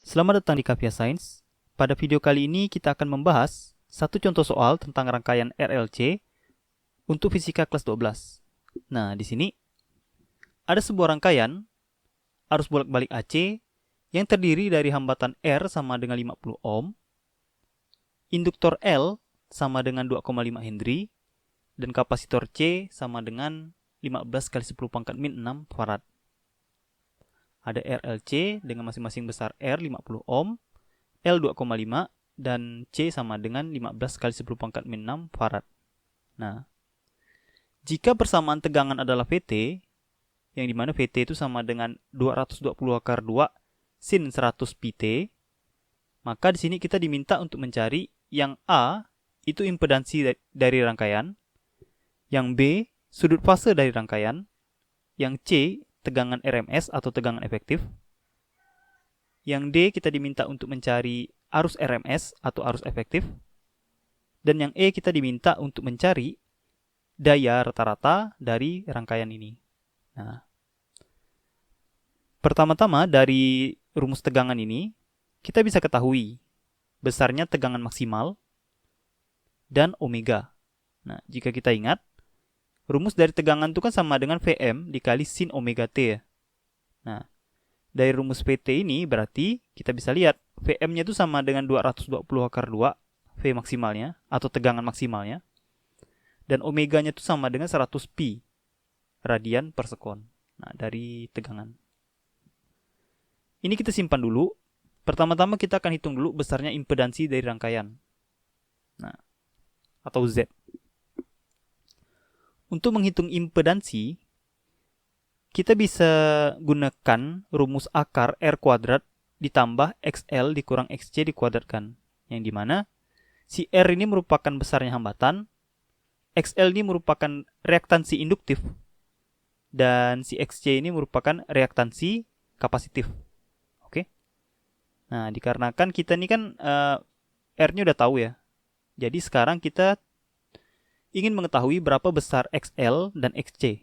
Selamat datang di Kapia Science. Pada video kali ini kita akan membahas satu contoh soal tentang rangkaian RLC untuk fisika kelas 12. Nah, di sini ada sebuah rangkaian arus bolak-balik AC yang terdiri dari hambatan R sama dengan 50 ohm, induktor L sama dengan 2,5 Henry, dan kapasitor C sama dengan 15 kali 10 pangkat min 6 farad. Ada RLC dengan masing-masing besar R 50 ohm, L 2,5, dan C sama dengan 15 kali 10 pangkat min 6 farad. Nah, jika persamaan tegangan adalah VT, yang dimana VT itu sama dengan 220 akar 2 sin 100 pt, maka di sini kita diminta untuk mencari yang A itu impedansi dari rangkaian, yang B sudut fase dari rangkaian, yang C tegangan RMS atau tegangan efektif, yang D kita diminta untuk mencari arus RMS atau arus efektif, dan yang E kita diminta untuk mencari daya rata-rata dari rangkaian ini. Nah, pertama-tama dari rumus tegangan ini, kita bisa ketahui besarnya tegangan maksimal dan omega. Nah, jika kita ingat, rumus dari tegangan itu kan sama dengan Vm dikali sin omega T ya. Nah, dari rumus VT ini berarti kita bisa lihat Vm-nya itu sama dengan 220 akar 2 V maksimalnya atau tegangan maksimalnya. Dan omeganya itu sama dengan 100 pi radian per sekon. Nah, dari tegangan. Ini kita simpan dulu. Pertama-tama kita akan hitung dulu besarnya impedansi dari rangkaian. Nah, atau Z. Untuk menghitung impedansi, kita bisa gunakan rumus akar R kuadrat ditambah XL dikurang XC dikuadratkan. Yang dimana si R ini merupakan besarnya hambatan, XL ini merupakan reaktansi induktif, dan si XC ini merupakan reaktansi kapasitif. Oke. Nah, dikarenakan kita ini kan R-nya udah tahu ya. Jadi sekarang kita ingin mengetahui berapa besar XL dan XC.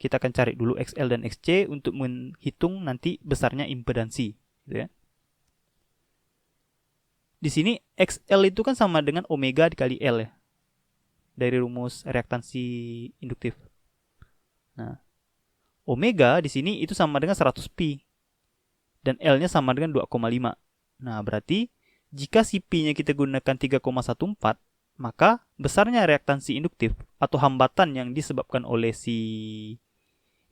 Kita akan cari dulu XL dan XC untuk menghitung nanti besarnya impedansi, gitu ya. Di sini XL itu kan sama dengan omega dikali L ya, dari rumus reaktansi induktif. Nah, omega di sini itu sama dengan 100 pi dan L-nya sama dengan 2,5. Nah, berarti jika si pi-nya kita gunakan 3,14, maka besarnya reaktansi induktif atau hambatan yang disebabkan oleh si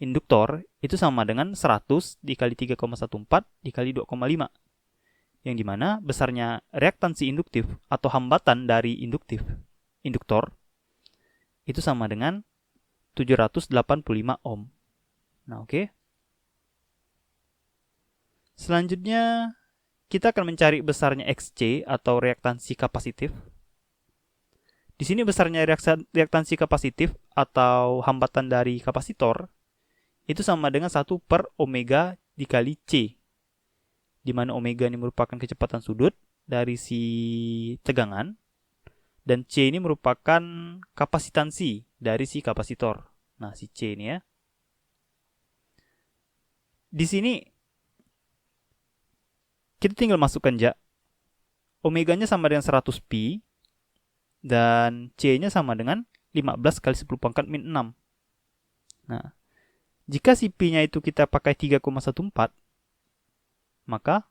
induktor itu sama dengan 100 dikali 3,14 dikali 2,5. Yang dimana besarnya reaktansi induktif atau hambatan dari induktor itu sama dengan 785 ohm. Nah, oke. Selanjutnya kita akan mencari besarnya XC atau reaktansi kapasitif. Di sini besarnya reaktansi kapasitif atau hambatan dari kapasitor itu sama dengan 1 per omega dikali C, di mana omega ini merupakan kecepatan sudut dari si tegangan, dan C ini merupakan kapasitansi dari si kapasitor. Nah, si C ini ya. Di sini kita tinggal masukkan ja. Omeganya sama dengan 100 pi, dan C-nya sama dengan 15 kali 10 pangkat min 6. Nah, jika si pi-nya itu kita pakai 3,14, maka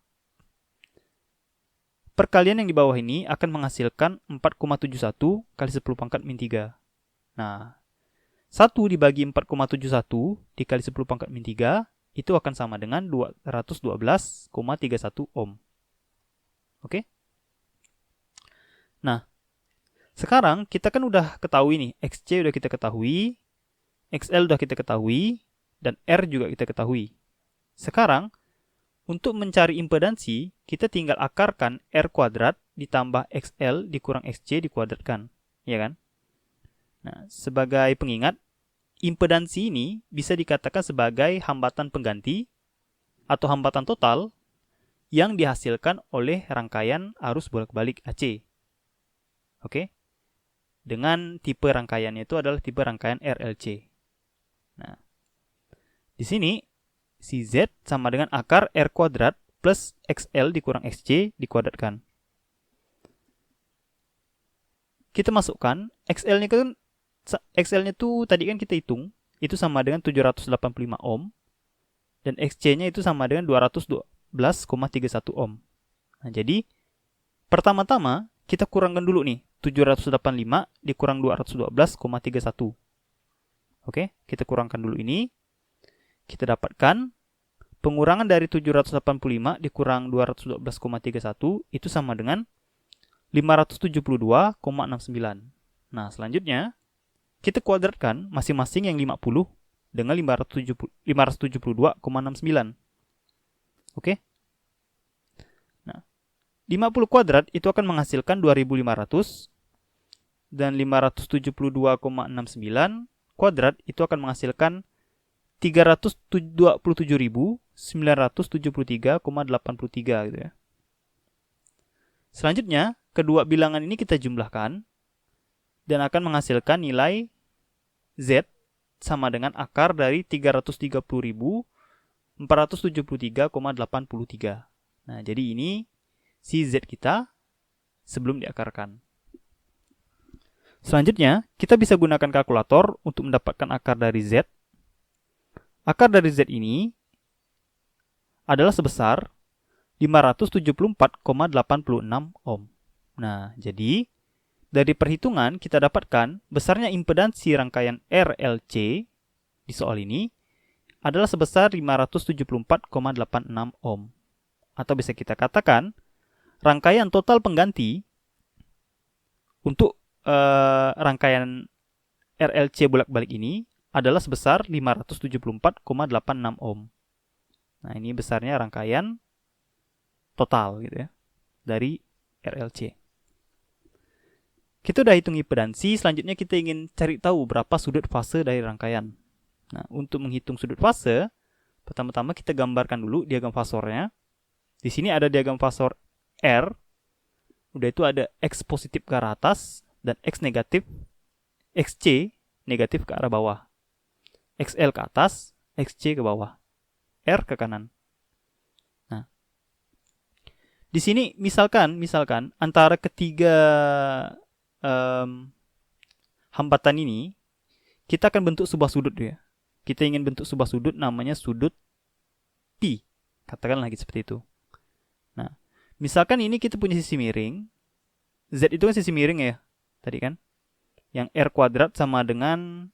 perkalian yang di bawah ini akan menghasilkan 4,71 kali 10 pangkat min 3. Nah, 1 dibagi 4,71 dikali 10 pangkat min 3 itu akan sama dengan 212,31 ohm. Oke? Nah, sekarang kita kan udah ketahui nih, XC udah kita ketahui, XL udah kita ketahui, dan R juga kita ketahui. Sekarang, untuk mencari impedansi, kita tinggal akarkan R kuadrat ditambah XL dikurang XC dikuadratkan, ya kan? Nah, sebagai pengingat, impedansi ini bisa dikatakan sebagai hambatan pengganti atau hambatan total yang dihasilkan oleh rangkaian arus bolak-balik AC. Oke? Dengan tipe rangkaiannya itu adalah tipe rangkaian RLC. Nah, di sini si Z sama dengan akar R kuadrat plus XL dikurang XC dikuadratkan. Kita masukkan XL-nya kan, XL-nya tuh tadi kan kita hitung, itu sama dengan 785 ohm, dan XC-nya itu sama dengan 212,31 ohm. Nah, jadi pertama-tama kita kurangkan dulu nih, 785 dikurang 212,31. Oke, kita kurangkan dulu ini. Kita dapatkan pengurangan dari 785 dikurang 212,31 itu sama dengan 572,69. Nah, selanjutnya kita kuadratkan masing-masing yang 50 dengan 572,69. Oke. Nah, 50 kuadrat itu akan menghasilkan 2500 dan 572,69 kuadrat itu akan menghasilkan 327.973,83 gitu ya. Selanjutnya, kedua bilangan ini kita jumlahkan dan akan menghasilkan nilai Z sama dengan akar dari 330.473,83. Nah, jadi ini si Z kita sebelum diakarkan. Selanjutnya, kita bisa gunakan kalkulator untuk mendapatkan akar dari Z. Akar dari Z ini adalah sebesar 574,86 ohm. Nah, jadi dari perhitungan kita dapatkan besarnya impedansi rangkaian RLC di soal ini adalah sebesar 574,86 ohm. Atau bisa kita katakan rangkaian total pengganti untuk rangkaian RLC bolak-balik ini adalah sebesar 574,86 ohm. Nah, ini besarnya rangkaian total gitu ya dari RLC. Kita udah hitung impedansi, selanjutnya kita ingin cari tahu berapa sudut fase dari rangkaian. Nah, untuk menghitung sudut fase, pertama-tama kita gambarkan dulu diagram fasornya. Di sini ada diagram fasor R. Udah itu ada X positif ke arah atas dan X negatif, XC negatif ke arah bawah. XL ke atas, XC ke bawah, R ke kanan. Nah, di sini misalkan antara ketiga hambatan ini kita akan bentuk sebuah sudut ya. Kita ingin bentuk sebuah sudut namanya sudut P. Katakanlah lagi seperti itu. Nah, misalkan ini kita punya sisi miring. Z itu kan sisi miring ya, tadi kan. Yang R kuadrat sama dengan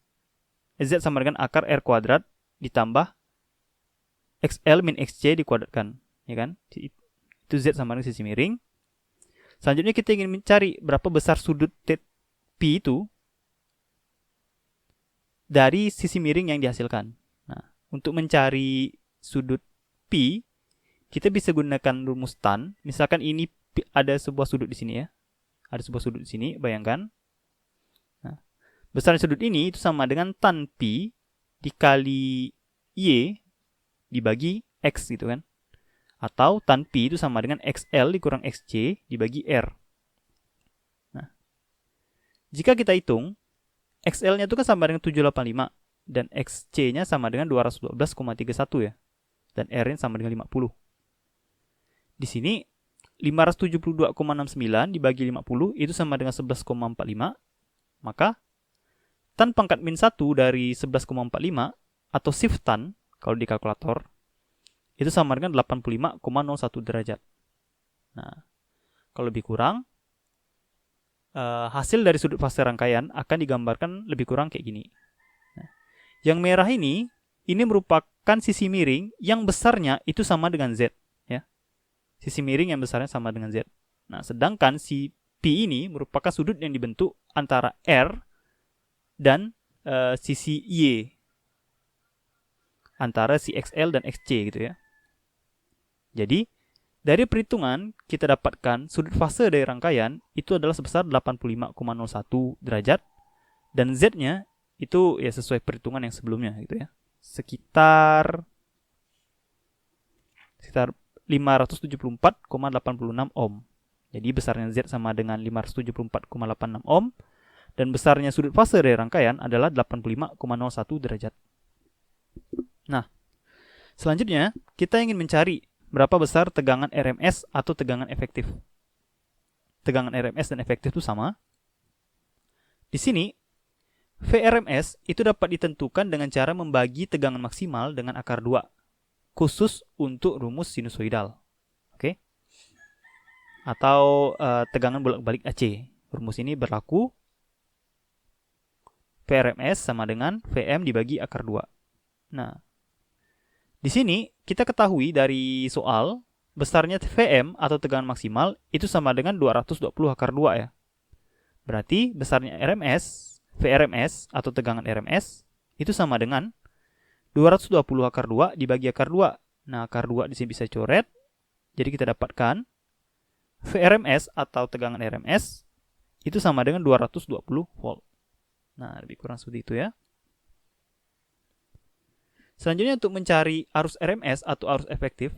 Z sama dengan akar R kuadrat ditambah XL min XC dikuadratkan, ya kan? Itu Z sama dengan sisi miring. Selanjutnya kita ingin mencari berapa besar sudut P itu dari sisi miring yang dihasilkan. Nah, untuk mencari sudut P, kita bisa gunakan rumus tan. Misalkan ini ada sebuah sudut di sini ya. Ada sebuah sudut di sini, bayangkan. Nah, besar sudut ini itu sama dengan tan P dikali Y dibagi X gitu kan. Atau tan P itu sama dengan XL dikurang XC dibagi R. Nah, jika kita hitung, XL-nya itu kan sama dengan 785 dan XC-nya sama dengan 212,31 ya. Dan R-nya sama dengan 50. Di sini 572,69 dibagi 50 itu sama dengan 11,45. Maka tan pangkat min 1 dari 11,45 atau shift tan kalau di kalkulator itu sama dengan 85,01 derajat. Nah, kalau lebih kurang, hasil dari sudut fase rangkaian akan digambarkan lebih kurang kayak gini. Nah, yang merah ini merupakan sisi miring yang besarnya itu sama dengan Z. Ya. Sisi miring yang besarnya sama dengan Z. Nah, sedangkan si P ini merupakan sudut yang dibentuk antara R dan sisi Y. Antara si XL dan XC gitu ya. Jadi, dari perhitungan kita dapatkan sudut fase dari rangkaian itu adalah sebesar 85,01 derajat dan Z-nya itu ya sesuai perhitungan yang sebelumnya gitu ya. Sekitar 574,86 ohm. Jadi besarnya Z sama dengan 574,86 ohm dan besarnya sudut fase dari rangkaian adalah 85,01 derajat. Nah, Selanjutnya, kita ingin mencari berapa besar tegangan RMS atau tegangan efektif. Tegangan RMS dan efektif itu sama. Di sini, VRMS itu dapat ditentukan dengan cara membagi tegangan maksimal dengan akar 2, khusus untuk rumus sinusoidal. Oke? Atau tegangan bolak-balik AC. Rumus ini berlaku VRMS sama dengan VM dibagi akar 2. Nah, di sini kita ketahui dari soal besarnya VM atau tegangan maksimal itu sama dengan 220 akar 2 ya. Berarti besarnya VRMS atau tegangan RMS itu sama dengan 220 akar 2 dibagi akar 2. Nah, akar 2 di sini bisa coret. Jadi kita dapatkan VRMS atau tegangan RMS itu sama dengan 220 volt. Nah, lebih kurang seperti itu ya. Selanjutnya untuk mencari arus RMS atau arus efektif,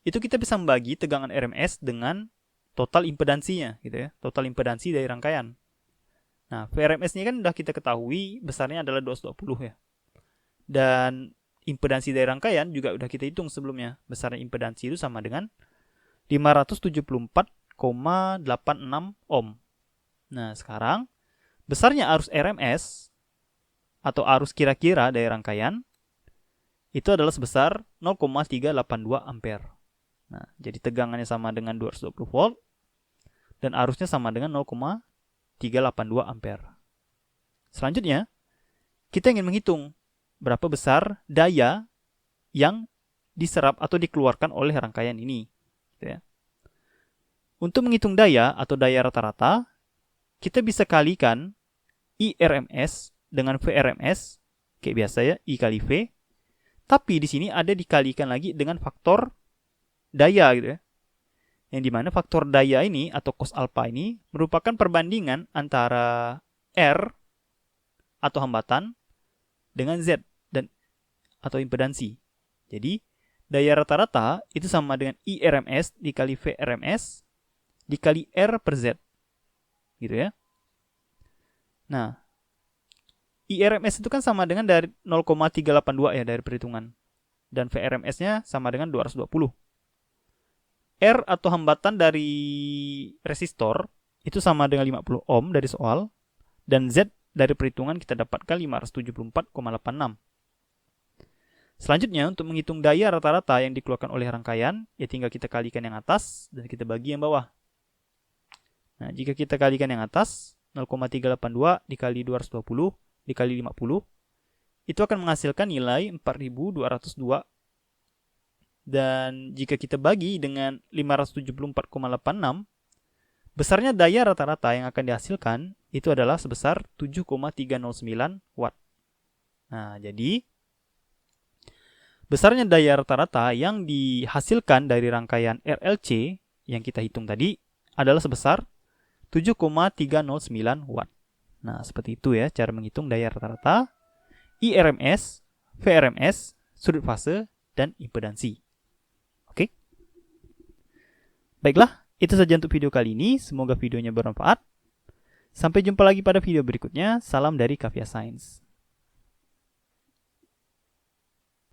itu kita bisa membagi tegangan RMS dengan total impedansinya gitu ya, total impedansi dari rangkaian. Nah, VRMS ini kan sudah kita ketahui besarnya adalah 220 ya. Dan impedansi dari rangkaian juga sudah kita hitung sebelumnya. Besarnya impedansi itu sama dengan 574,86 ohm. Nah, sekarang besarnya arus RMS atau arus kira-kira dari rangkaian itu adalah sebesar 0,382 ampere. Nah, jadi tegangannya sama dengan 220 volt dan arusnya sama dengan 0,382 ampere. Selanjutnya, kita ingin menghitung berapa besar daya yang diserap atau dikeluarkan oleh rangkaian ini. Gitu ya. Untuk menghitung daya atau daya rata-rata, kita bisa kalikan IRMS dengan VRMS, kayak biasa ya, I kali V. Tapi di sini ada dikalikan lagi dengan faktor daya gitu ya. Yang dimana faktor daya ini atau cos alpha ini merupakan perbandingan antara R atau hambatan dengan Z dan atau impedansi. Jadi daya rata-rata itu sama dengan IRMS dikali VRMS dikali R per Z. Gitu ya. Nah, IRMS itu kan sama dengan dari 0,382 ya dari perhitungan. Dan VRMS-nya sama dengan 220. R atau hambatan dari resistor itu sama dengan 50 ohm dari soal. Dan Z dari perhitungan kita dapatkan 574,86. Selanjutnya untuk menghitung daya rata-rata yang dikeluarkan oleh rangkaian, ya tinggal kita kalikan yang atas dan kita bagi yang bawah. Nah, jika kita kalikan yang atas, 0,382 dikali 220 dikali 50, itu akan menghasilkan nilai 4.202. Dan jika kita bagi dengan 574,86, besarnya daya rata-rata yang akan dihasilkan itu adalah sebesar 7,309 watt. Nah, jadi besarnya daya rata-rata yang dihasilkan dari rangkaian RLC yang kita hitung tadi adalah sebesar 7,309 watt. Nah, seperti itu ya cara menghitung daya rata-rata, IRMS, VRMS, sudut fase, dan impedansi. Oke? Baiklah, itu saja untuk video kali ini. Semoga videonya bermanfaat. Sampai jumpa lagi pada video berikutnya. Salam dari Kavya Science.